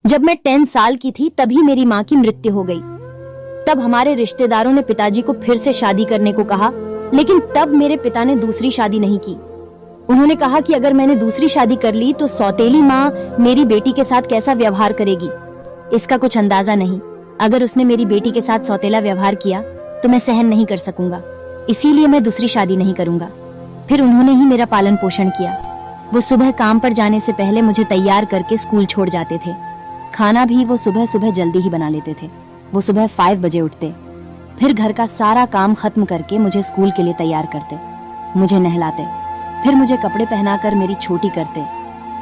जब मैं 10 साल की थी तभी मेरी माँ की मृत्यु हो गई। तब हमारे रिश्तेदारों ने पिताजी को फिर से शादी करने को कहा, लेकिन तब मेरे पिता ने दूसरी शादी नहीं की। उन्होंने कहा कि अगर मैंने दूसरी शादी कर ली तो सौतेली माँ मेरी बेटी के साथ कैसा व्यवहार करेगी, इसका कुछ अंदाजा नहीं। अगर उसने मेरी बेटी के साथ सौतेला व्यवहार किया तो मैं सहन नहीं कर सकूंगा, इसीलिए मैं दूसरी शादी नहीं करूंगा। फिर उन्होंने ही मेरा पालन पोषण किया। वो सुबह काम पर जाने से पहले मुझे तैयार करके स्कूल छोड़ जाते थे। खाना भी वो सुबह सुबह जल्दी ही बना लेते थे। वो सुबह 5 बजे उठते, फिर घर का सारा काम खत्म करके मुझे स्कूल के लिए तैयार करते, मुझे नहलाते, फिर मुझे कपड़े पहनाकर मेरी छोटी करते,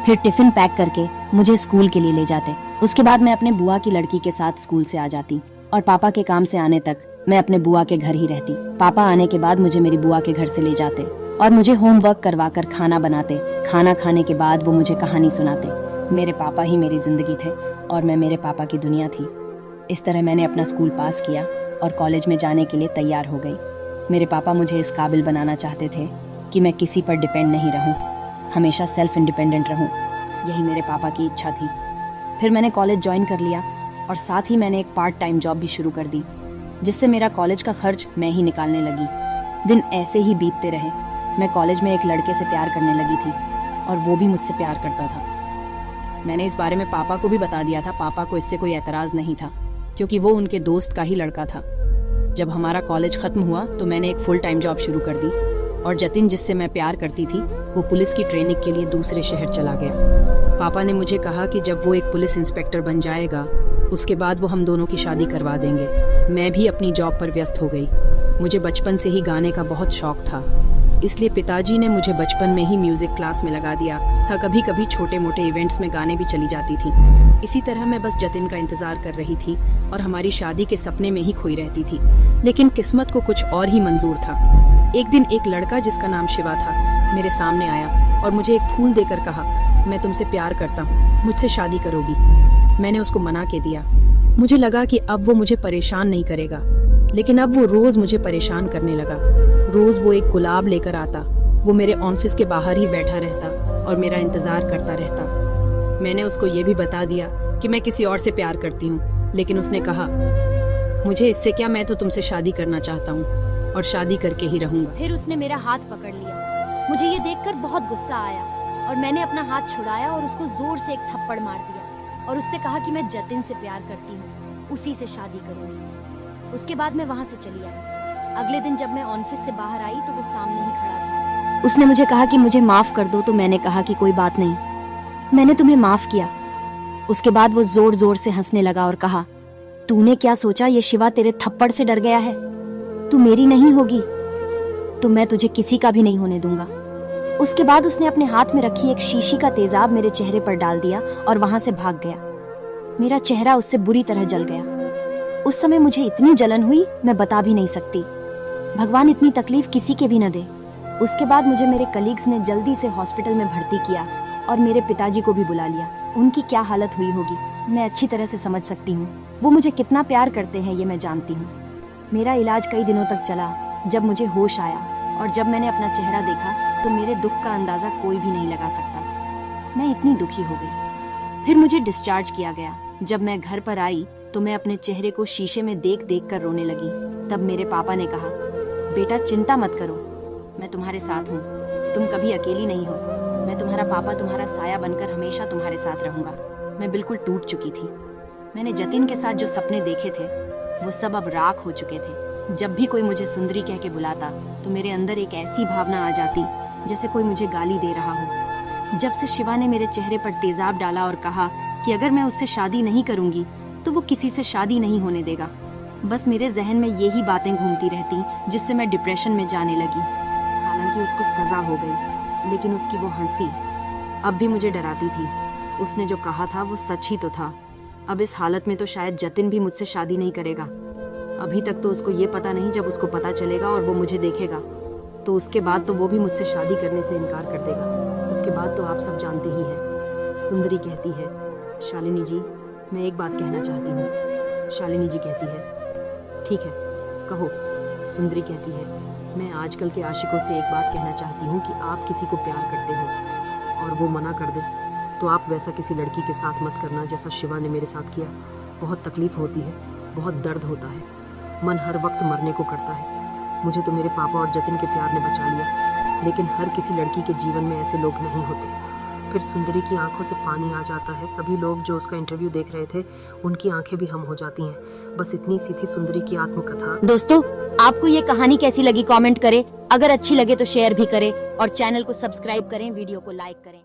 फिर टिफिन पैक करके मुझे स्कूल के लिए ले जाते। उसके बाद मैं अपने बुआ की लड़की के साथ स्कूल से आ जाती और पापा के काम से आने तक मैं अपने बुआ के घर ही रहती। पापा आने के बाद मुझे मेरी बुआ के घर से ले जाते और मुझे होमवर्क करवाकर खाना बनाते। खाना खाने के बाद वो मुझे कहानी सुनाते। मेरे पापा ही मेरी जिंदगी थे और मैं मेरे पापा की दुनिया थी। इस तरह मैंने अपना स्कूल पास किया और कॉलेज में जाने के लिए तैयार हो गई। मेरे पापा मुझे इस काबिल बनाना चाहते थे कि मैं किसी पर डिपेंड नहीं रहूं, हमेशा सेल्फ इंडिपेंडेंट रहूं। यही मेरे पापा की इच्छा थी। फिर मैंने कॉलेज ज्वाइन कर लिया और साथ ही मैंने एक पार्ट टाइम जॉब भी शुरू कर दी, जिससे मेरा कॉलेज का खर्च मैं ही निकालने लगी। दिन ऐसे ही बीतते रहे। मैं कॉलेज में एक लड़के से प्यार करने लगी थी और वो भी मुझसे प्यार करता था। मैंने इस बारे में पापा को भी बता दिया था। पापा को इससे कोई एतराज़ नहीं था क्योंकि वो उनके दोस्त का ही लड़का था। जब हमारा कॉलेज खत्म हुआ तो मैंने एक फुल टाइम जॉब शुरू कर दी और जतिन, जिससे मैं प्यार करती थी, वो पुलिस की ट्रेनिंग के लिए दूसरे शहर चला गया। पापा ने मुझे कहा कि जब वो एक पुलिस इंस्पेक्टर बन जाएगा उसके बाद वो हम दोनों की शादी करवा देंगे। मैं भी अपनी जॉब पर व्यस्त हो गई। मुझे बचपन से ही गाने का बहुत शौक था, इसलिए पिताजी ने मुझे बचपन में ही म्यूजिक क्लास में लगा दिया था। कभी कभी छोटे मोटे इवेंट्स में गाने भी चली जाती थी। इसी तरह मैं बस जतिन का इंतजार कर रही थी और हमारी शादी के सपने में ही खोई रहती थी। लेकिन किस्मत को कुछ और ही मंजूर था। एक दिन एक लड़का जिसका नाम शिवा था मेरे सामने आया और मुझे एक फूल देकर कहा, मैं तुमसे प्यार करता हूँ, मुझसे शादी करोगी? मैंने उसको मना के दिया। मुझे लगा कि अब वो मुझे परेशान नहीं करेगा, लेकिन अब वो रोज मुझे परेशान करने लगा। रोज वो एक गुलाब लेकर आता, वो मेरे ऑफिस के बाहर ही बैठा रहता और मेरा इंतजार करता रहता। मैंने उसको ये भी बता दिया कि मैं किसी और से प्यार करती हूँ, लेकिन उसने कहा, मुझे इससे क्या, मैं तो तुमसे शादी करना चाहता हूँ और शादी करके ही रहूंगा। फिर उसने मेरा हाथ पकड़ लिया। मुझे ये देखकर बहुत गुस्सा आया और मैंने अपना हाथ छुड़ाया और उसको जोर से एक थप्पड़ मार दिया और उससे कहा कि मैं जतिन से प्यार करती हूँ, उसी से शादी करूंगी। उसके बाद मैं वहाँ से चली आई। अगले दिन जब मैं ऑफिस से बाहर आई तो वो सामने ही खड़ा था। उसने मुझे कहा कि मुझे माफ कर दो, तो मैंने कहा कि कोई बात नहीं, मैंने तुम्हें माफ किया। उसके बाद वो जोर जोर से हंसने लगा और कहा, तूने क्या सोचा ये शिवा तेरे थप्पड़ से डर गया है? तू मेरी नहीं होगी तो मैं तुझे किसी का भी नहीं होने दूंगा। उसके बाद उसने अपने हाथ में रखी एक शीशी का तेजाब मेरे चेहरे पर डाल दिया और वहां से भाग गया। मेरा चेहरा उससे बुरी तरह जल गया। उस समय मुझे इतनी जलन हुई मैं बता भी नहीं सकती। भगवान इतनी तकलीफ किसी के भी न दे। उसके बाद मुझे मेरे कलीग्स ने जल्दी से हॉस्पिटल में भर्ती किया और मेरे पिताजी को भी बुला लिया। उनकी क्या हालत हुई होगी मैं अच्छी तरह से समझ सकती हूँ। वो मुझे कितना प्यार करते हैं ये मैं जानती हूँ। मेरा इलाज कई दिनों तक चला। जब मुझे होश आया और जब मैंने अपना चेहरा देखा तो मेरे दुख का अंदाजा कोई भी नहीं लगा सकता। मैं इतनी दुखी हो गई। फिर मुझे डिस्चार्ज किया गया। जब मैं घर पर आई तो मैं अपने चेहरे को शीशे में देख देख कर रोने लगी। तब मेरे पापा ने कहा, बेटा चिंता मत करो, मैं तुम्हारे साथ हूँ, तुम कभी अकेली नहीं हो। मैं तुम्हारा पापा, तुम्हारा साया बनकर हमेशा तुम्हारे साथ रहूंगा। मैं बिल्कुल टूट चुकी थी। मैंने जतिन के साथ जो सपने देखे थे वो सब अब राख हो चुके थे। जब भी कोई मुझे सुंदरी कह के बुलाता तो मेरे अंदर एक ऐसी भावना आ जाती जैसे कोई मुझे गाली दे रहा हो। जब से शिवा ने मेरे चेहरे पर तेजाब डाला और कहा कि अगर मैं उससे शादी नहीं करूंगी तो वो किसी से शादी नहीं होने देगा, बस मेरे जहन में यही बातें घूमती रहती जिससे मैं डिप्रेशन में जाने लगी। हालांकि उसको सजा हो गई, लेकिन उसकी वो हंसी अब भी मुझे डराती थी। उसने जो कहा था वो सच ही तो था। अब इस हालत में तो शायद जतिन भी मुझसे शादी नहीं करेगा। अभी तक तो उसको ये पता नहीं, जब उसको पता चलेगा और वो मुझे देखेगा तो उसके बाद तो वो भी मुझसे शादी करने से इनकार कर देगा। उसके बाद तो आप सब जानते ही हैं। सुंदरी कहती है, शालिनी जी मैं एक बात कहना चाहती हूँ। शालिनी जी कहती है, ठीक है कहो। सुंदरी कहती है, मैं आजकल के आशिकों से एक बात कहना चाहती हूँ कि आप किसी को प्यार करते हो और वो मना कर दे तो आप वैसा किसी लड़की के साथ मत करना जैसा शिवा ने मेरे साथ किया। बहुत तकलीफ होती है, बहुत दर्द होता है, मन हर वक्त मरने को करता है। मुझे तो मेरे पापा और जतिन के प्यार ने बचा लिया, लेकिन हर किसी लड़की के जीवन में ऐसे लोग नहीं होते। फिर सुंदरी की आंखों से पानी आ जाता है। सभी लोग जो उसका इंटरव्यू देख रहे थे, उनकी आंखें भी हम हो जाती हैं। बस इतनी सी थी सुंदरी की आत्मकथा। दोस्तों, आपको ये कहानी कैसी लगी कमेंट करें। अगर अच्छी लगे तो शेयर भी करें और चैनल को सब्सक्राइब करें, वीडियो को लाइक करें।